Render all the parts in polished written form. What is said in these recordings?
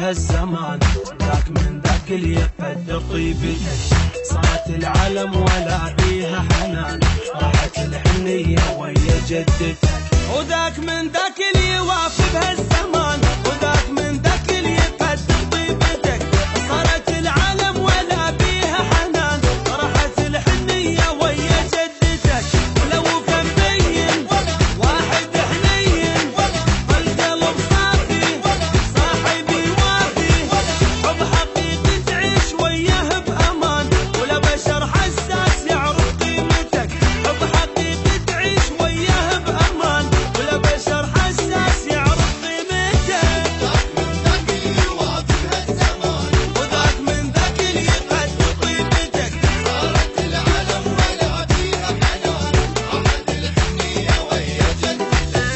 بهالزمان، ذاك من ذاك اللي يقدر طيبتك، صارت العالم ولا بيها حنان، راحت الحنية ويا جدتك. وذاك من ذاك اللي يوافي بهالزمان، وذاك من ذاك اللي يقدر طيبتك، صارت العالم ولا بيها حنان، راحت الحنية ويا جدتك. ولو كان بين واحد حنين، القلب صافي صاحبي وافي، حب حقيقي تعيش وياه بأمان، ولا بشر حساس يعرف قيمتك، حب حقيقي تعيش وياه بأمان، ولا بشر حساس يعرف قيمتك. ذاك من ذاك اللي يوافي بهالزمان، وذاك من ذاك اللي يقدر طيبتك، صارت العالم ولا فيها حنان، راحت الحنية ويا جدتك.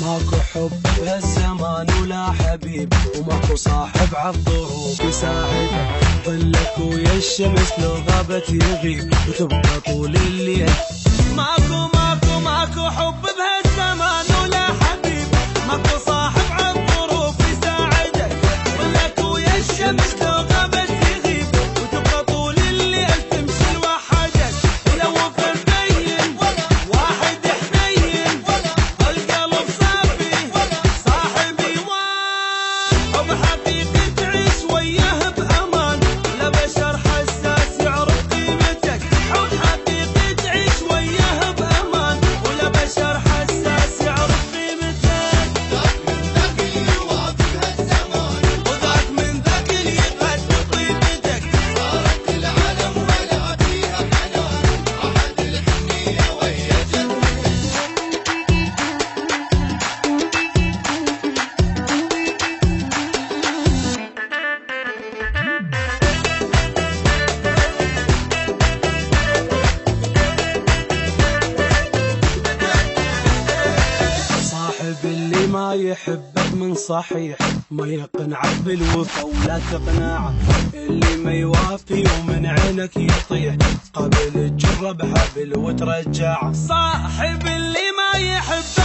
ماكو حب بهالزمان ولا حبيب، وماكو صاحب عالظروف يساعدك، ظلك ويا الشمس لو غابت يغيب، وتبقى طول الليل. ماكو حب بهالزمان ولا حبيب، ماكو صاحب عالظروف يساعدك، ظلك ويا الشمس لو غابت يغيب، وتبقى طول الليل تمشي لوحدك. ولو كان بين واحد حنين، القلب صافي صاحبي وافي، حب حقيقي تعيش وياه بأمان، لا بشر حساس يعرف قيمتك، حب حقيقي تعيش وياه بأمان، ولا بشر حساس يعرف قيمتك. ذاك من ذاك اللي يوافي بهالزمان، وذاك من ذاك اللي يقدر طيبتك، صارت العالم ولا فيها حنان، راحت الحنية ويا جدتك. صاحب اللي ما يحبك من صحيح، ما يقنعك بالوفا ولا تقنعه، اللي ما يوافي ومن عينك يطيح، قبل تجره بحبل وترجعه. صاحب اللي ما يحبك